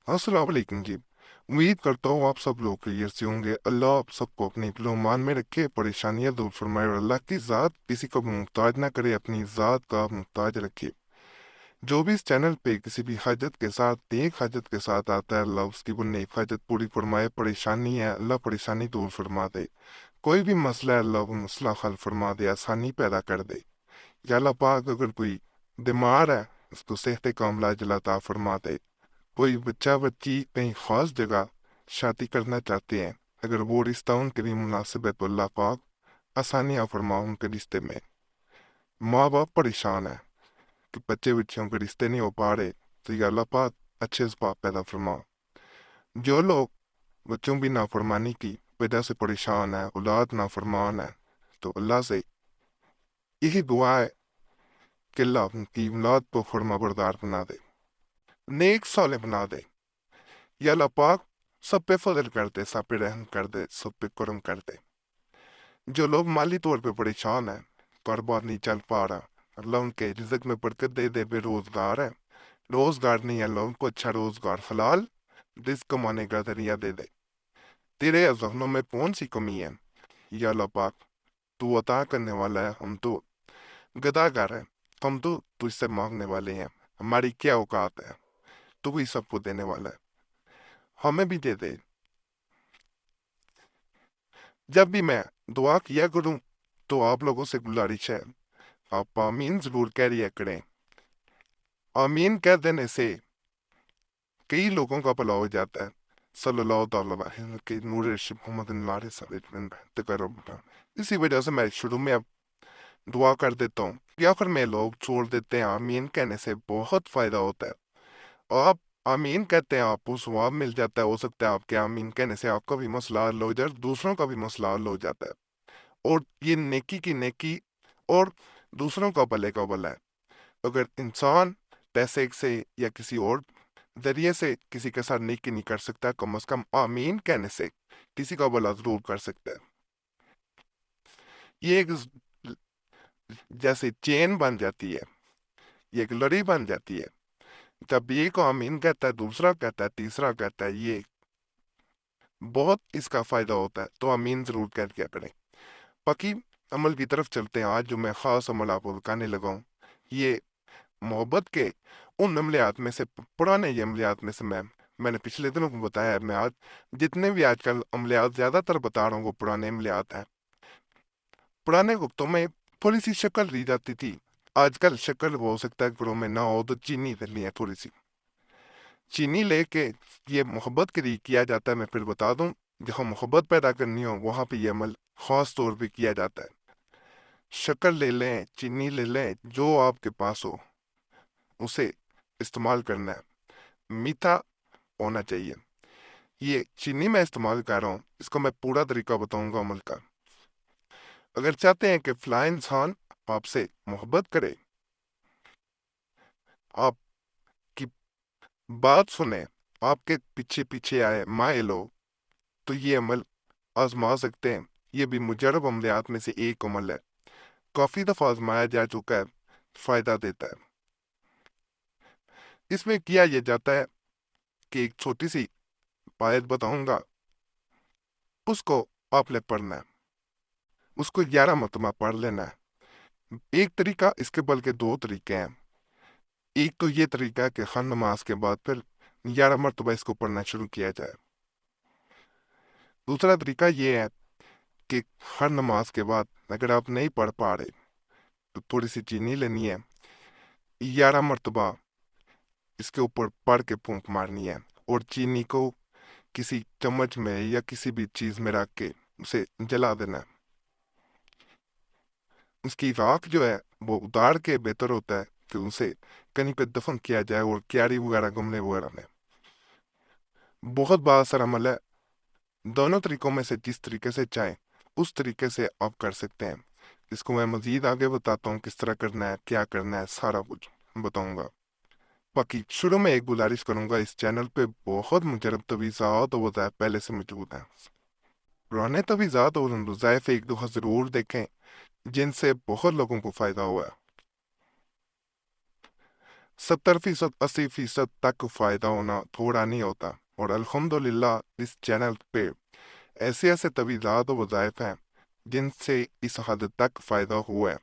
अस्सलाम वालेकुम जी। उम्मीद करता हूँ आप सब लोग खैरियत से होंगे। अल्लाह आप सबको अपने ईमान में रखे, परेशानियां दूर फरमाए और अल्लाह की ज़ात किसी को भी मुहताज ना करे, अपनी ज़ात का मुहताज रखे। जो भी इस चैनल पे किसी भी हाजत के साथ, नेक हाजत के साथ आता है, अल्लाह उसकी वो नेक हाजत पूरी फरमाए। परेशानी है, अल्लाह परेशानी दूर फरमा दे। कोई भी मसला है, अल्लाह वो मसला हल फरमा दे, आसानी पैदा कर दे। या अल्लाह पाक अगर कोई बीमार है, उसको सेहत कामला अता फरमा दे। कोई बच्चा बच्ची कहीं खास जगह शादी करना चाहते हैं, अगर वो रिश्ता उनके लिए मुनासिब है तो अल्लाह पाक आसानियाँ फरमाओ उनके रिश्ते में। माँ बाप परेशान है कि बच्चे बच्चियों के रिश्ते नहीं हो पा रहे, तो या अल्लाह पाक अच्छे इसबाब पैदा फरमाओ। जो लोग बच्चों की नाफरमानी की वजह से परेशान है, औलाद नाफरमान है, तो अल्लाह से यही दुआ है कि अल्लाह उनकी औलाद को फरमा बरदार बना दे, नेक साले बना दे। या अल्लाह पाक सब पे फजल कर दे, सब पे रहम कर दे, सब पे करम कर दे। जो लोग माली तौर पे परेशान है, कारोबार नहीं चल पा रहा, अल्लाह उनके रिज़्क में बरकत दे दे। बेरोजगार है, रोजगार नहीं है, अल्लाह उनको अच्छा रोजगार हलाल रिज़्क कमाने का जरिया दे दे। तेरे अज़हनों में कौन सी कमी है या अल्लाह पाक? तू अता करने वाला है, हम तो गदागर है, हम तो तुझसे मांगने वाले हैं। हमारी क्या औकात है, तू ही सबको देने वाला है, हमें भी दे दे। जब भी मैं दुआ किया करूं तो आप लोगों से गुजारिश है, आप आमीन जरूर कह दिया करें। आमीन कह देने से कई लोगों का भला हो जाता है। सल्लल्लाहु अलैहि वसल्लम के नूर इर्शाद मोहम्मद सल्लल्लाहु। इसी वजह से मैं शुरू में अब दुआ कर देता हूँ, या फिर मैं लोग छोड़ देते हैं। आमीन कहने से बहुत फायदा होता है। और आप आमीन कहते हैं, आपको सवाब मिल जाता है। हो सकता है आपके आमीन कहने से आपका भी मसला हल हो जाए, दूसरों का भी मसला हल हो जाता है। और ये नेकी की नेकी और दूसरों का भले का भला है। अगर इंसान पैसे से या किसी और जरिए से किसी के साथ नेकी नहीं कर सकता, कम से कम आमीन कहने से किसी का भला जरूर कर सकता है। ये एक जैसे चेन बन जाती है, ये एक लड़ी बन जाती है। जब एक आमीन कहता है, दूसरा कहता है, तीसरा कहता है, ये बहुत इसका फायदा होता है। तो आमीन जरूर कह दिया करें। बाकी अमल की तरफ चलते हैं। आज जो मैं खास अमल आपको बताने लगा हूँ, ये मोहब्बत के उन अमलियात में से, पुराने ये अमलियात में से मैंने पिछले दिनों को बताया है। मैं आज जितने भी आजकल अमलियात ज्यादातर बता रहा हूँ वो पुराने अमलियात हैं। पुराने वक्तों में थोड़ी सी शक्ल ली जाती थी, आजकल शक्ल हो सकता है घरों में ना हो, तो चीनी डलनी है थोड़ी सी। चीनी लेके ये मोहब्बत के लिए किया जाता है। मैं फिर बता दूं, जहाँ मोहब्बत पैदा करनी हो वहां पे ये अमल खास तौर पे किया जाता है। शक्कर ले लें, चीनी ले लें, जो आपके पास हो उसे इस्तेमाल करना है। मीठा होना चाहिए। ये चीनी मैं इस्तेमाल कर रहा हूँ, इसका मैं पूरा तरीका बताऊंगा अमल का। अगर चाहते हैं कि फलां इंसान आपसे मोहब्बत करे, आपकी बात सुने, आपके पीछे पीछे आए माए लोग, तो ये अमल आजमा सकते हैं। ये भी मुजरब अमलियात में से एक अमल है, काफी दफा आजमाया जा चुका है, फायदा देता है। इसमें किया यह जाता है कि एक छोटी सी आयत बताऊंगा, उसको आपने पढ़ना है, उसको 11 मरतबा पढ़ लेना है। एक तरीका, इसके बल्कि दो तरीके हैं। एक तो ये तरीका है कि हर नमाज के बाद फिर 11 मरतबा इसको पढ़ना शुरू किया जाए। दूसरा तरीका ये है कि हर नमाज के बाद अगर आप नहीं पढ़ पा रहे तो थोड़ी सी चीनी लेनी है, 11 मरतबा इसके ऊपर पढ़ के फूंक मारनी है, और चीनी को किसी चम्मच में या किसी भी चीज में रख के उसे जला देना है। उसकी राख जो है वो उतार के बेहतर होता है कि उसे कहीं पे दफन किया जाए, और क्यारी वगैरह गमले वगैरह में। बहुत बासर अमल है। दोनों तरीकों में से जिस तरीके से चाहें उस तरीके से आप कर सकते हैं। इसको मैं मजीद आगे बताता हूँ, किस तरह करना है, क्या करना है, सारा कुछ बताऊंगा। बाकी शुरू में एक गुजारिश करूंगा, इस चैनल पे बहुत मुजरब तवीज़ात और वज़ाइफ पहले से मौजूद हैं। पुराने तवीज़ात और उन वज़ाइफ एक दफ़ा ज़रूर देखें जिनसे बहुत लोगों को फ़ायदा हुआ है। 70% 80% तक फ़ायदा होना थोड़ा नहीं होता। और अल्हम्दुलिल्लाह इस चैनल पे ऐसे ऐसे तवीज़ात और वज़ाइफ हैं जिनसे इस हद तक फ़ायदा हुआ है।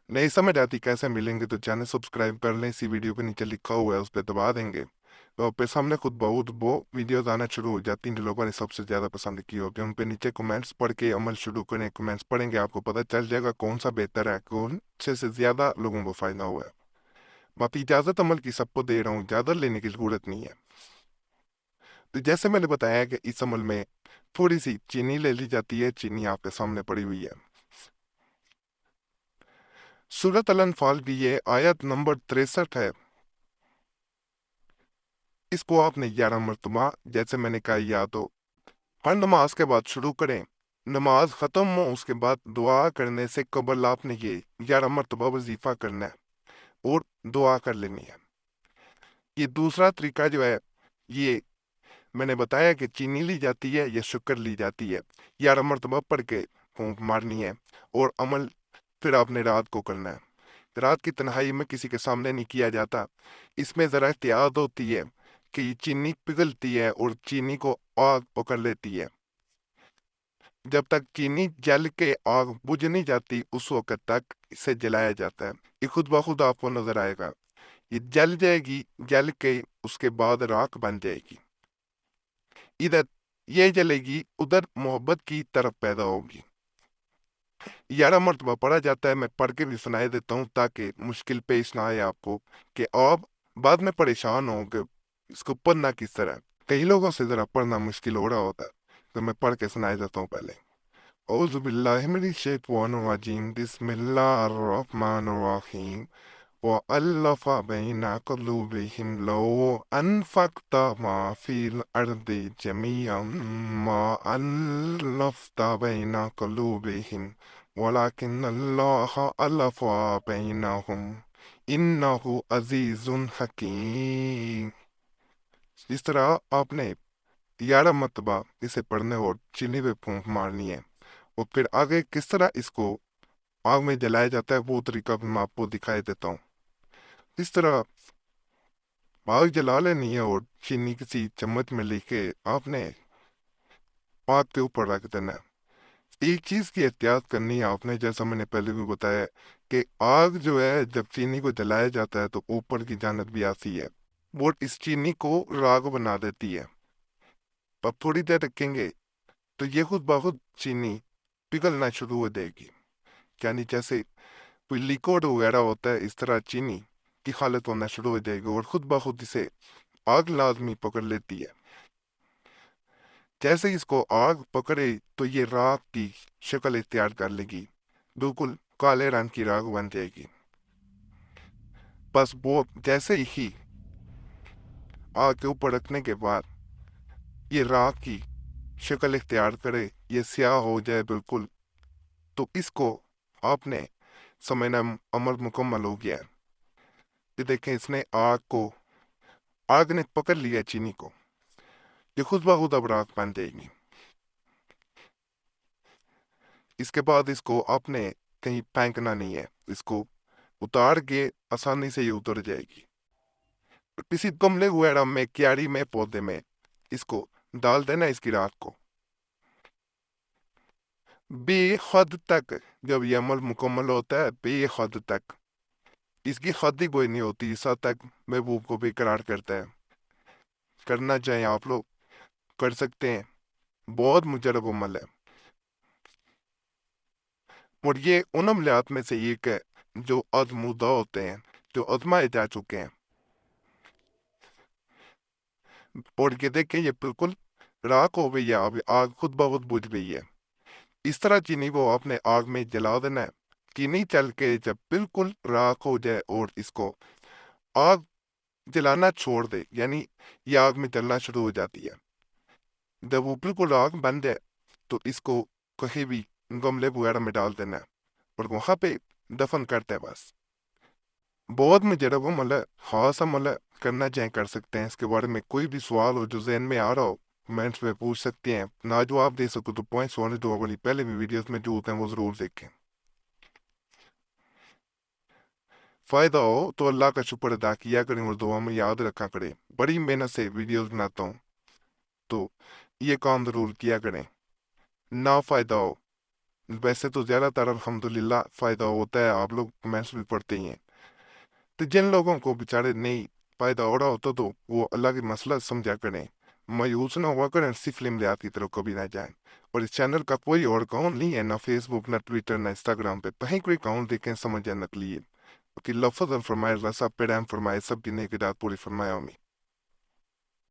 नहीं समझ आती कैसे मिलेंगे तो चैनल सब्सक्राइब कर लें, इसी वीडियो के नीचे लिखा हुआ है उस पर दबा देंगे तो पे सामने खुद बहुत वो वीडियोस आना शुरू हो जाती हैं जो लोगों ने सबसे ज़्यादा पसंद की होगी। उन पे नीचे कमेंट्स पढ़ के अमल शुरू करें, कमेंट्स पढ़ेंगे आपको पता चल जाएगा कौन सा बेहतर है, कौन से ज़्यादा लोगों को फ़ायदा हुआ है। बाकी इजाज़त अमल की सबको दे रहा हूँ, इजाज़त लेने की ज़रूरत नहीं है। तो जैसे मैंने बताया कि इस अमल में थोड़ी सी चीनी ले ली जाती है, चीनी आपके सामने पड़ी हुई है। सूरत अल अनफाल की ये आयत नंबर 63 है। इसको आपने 11 मरतबा जैसे मैंने कहा या तो हर नमाज के बाद शुरू करें, नमाज ख़त्म हो उसके बाद दुआ करने से कबल आपने ये 11 मरतबा वजीफ़ा करना है और दुआ कर लेनी है। ये दूसरा तरीका जो है ये मैंने बताया कि चीनी ली जाती है या शुक्र ली जाती है, 11 मरतबा पढ़ के फूंक मारनी है और अमल फिर आपने रात को करना है। रात की तन्हाई में किसी के सामने नहीं किया जाता। इसमें ज़रा एहतियात होती है कि ये चीनी पिघलती है और चीनी को आग पकड़ लेती है। जब तक चीनी जल के आग बुझ नहीं जाती उस वक्त तक इसे जलाया जाता है। ये खुद ब खुद आपको नजर आएगा, ये जल जाएगी, जल के उसके बाद राख बन जाएगी। इधर ये जलेगी उधर मोहब्बत की तरफ पैदा होगी। 11 मरतबा पढ़ा जाता है, मैं पढ़ के भी सुनाई देता हूँ ताकि मुश्किल पेश ना आए आपको कि आप बाद में परेशान हो कि इसको पढ़ना किस तरह। कई लोगों से ज़रा पढ़ना मुश्किल हो रहा होता है तो मैं पढ़ के सुनाई देता हूँ पहले। औज़ु बिल्लाहि मिनश शैतानिर रजीम, बिस्मिल्लाहिर रहमानिर रहीम। وألف بين قلوبهم لو أنفقت ما في الأرض جميعا ما ألفت بين قلوبهم ولكن الله ألف بينهم إنه عزيز حكيم। इस तरह आपने 11 मरतबा इसे पढ़ने और चीनी पे फूंक मारनी है और फिर आगे किस तरह इसको आग में जलाया जाता है वो तरीका भी मैं आपको दिखाई देता हूँ। इस तरह आग जला लेनी है और चीनी किसी चम्मच में लेके आपने आग के ऊपर रख देना है। एक चीज की एहतियात करनी है आपने, जैसा मैंने पहले भी बताया कि आग जो है जब चीनी को जलाया जाता है तो ऊपर की जानत भी आती है, वो इस चीनी को राग बना देती है। अब थोड़ी देर रखेंगे तो ये खुद ब खुद चीनी पिघलना शुरू हो जाएगी, यानी जैसे कोई लिक्विड वगैरह होता है इस तरह चीनी की हालत होना शुरू हो जाएगी और खुद ब खुद इसे आग लाजमी पकड़ लेती है। जैसे ही इसको आग पकड़े तो ये राख की शक्ल इख्तियार कर लेगी, बिल्कुल काले रंग की राख बन जाएगी। बस वो जैसे ही आग के ऊपर रखने के बाद ये राख की शक्ल इख्तियार करे, ये स्याह हो जाए बिल्कुल, तो इसको आपने समझना अमल मुकम्मल हो गया है। ये देखें इसने आग ने पकड़ लिया चीनी को, ये खुद ब खुद अब राख बन जाएगी। इसके बाद इसको आपने कहीं फेंकना नहीं है, इसको उतार के आसानी से ये उतर जाएगी। किसी गमले वगैरह में, क्यारी में, पौधे में इसको डाल देना इसकी राख को। बेहद तक जब ये अमल मुकम्मल होता है, बेहद तक इसकी हद ही कोई नहीं होती, इस हद तक महबूब को बेकरार करता है। करना चाहें आप लोग कर सकते हैं, बहुत मुजरब अमल है और ये उन अमलियात में से एक है जो आजमूदा होते हैं, जो आजमाए जा चुके हैं। और ये देखें ये बिल्कुल राख हो गई है, अब आग खुद ब खुद बुझ गई है। इस तरह चीनी को आपने आग में जला देना है। चीनी चल के जब बिल्कुल राख हो जाए और इसको आग जलाना छोड़ दे, यानी ये आग में जलना शुरू हो जाती है, जब वो बिल्कुल आग बन जाए तो इसको कहीं भी गमले वगैरह में डाल देना है और वहां पे दफन करते हैं बस। बहुत मुजरब अमल है, खास अमल है, करना चाहें कर सकते हैं। इसके बारे में कोई भी सवाल हो जो जहन में आ रहा हो कमेंट्स में पूछ सकते हैं, ना जवाब दे सको तो पॉइंट्स वाले जो वाली पहले भी वीडियोस में जो होते हैं वो जरूर देखें। فائدہ ہو تو اللہ کا شکر ادا کیا کریں اور دعا میں یاد رکھا کریں۔ بڑی محنت سے ویڈیوز بناتا ہوں تو یہ کام ضرور کیا کریں۔ نہ فائدہ ہو، ویسے تو زیادہ تر الحمدللہ فائدہ ہوتا ہے، آپ لوگ کمنٹس بھی پڑھتے ہی ہیں۔ تو جن لوگوں کو بیچارے نہیں فائدہ ہو رہا ہوتا تو وہ اللہ کی مسئلہ سمجھا کریں، مایوس نہ ہوا کریں، اسی فلم لیات کی طرف کبھی نہ جائیں۔ اور اس چینل کا کوئی اور اکاؤنٹ نہیں ہے، نہ فیس بک، نہ ٹویٹر، نہ انسٹاگرام پہ کہیں کوئی اکاؤنٹ دیکھیں سمجھ یا نکلیے کہ لفظ فرمائے، رسا پیرام فرمائے، سب کی نیک ارادات پوری فرمائے آمین۔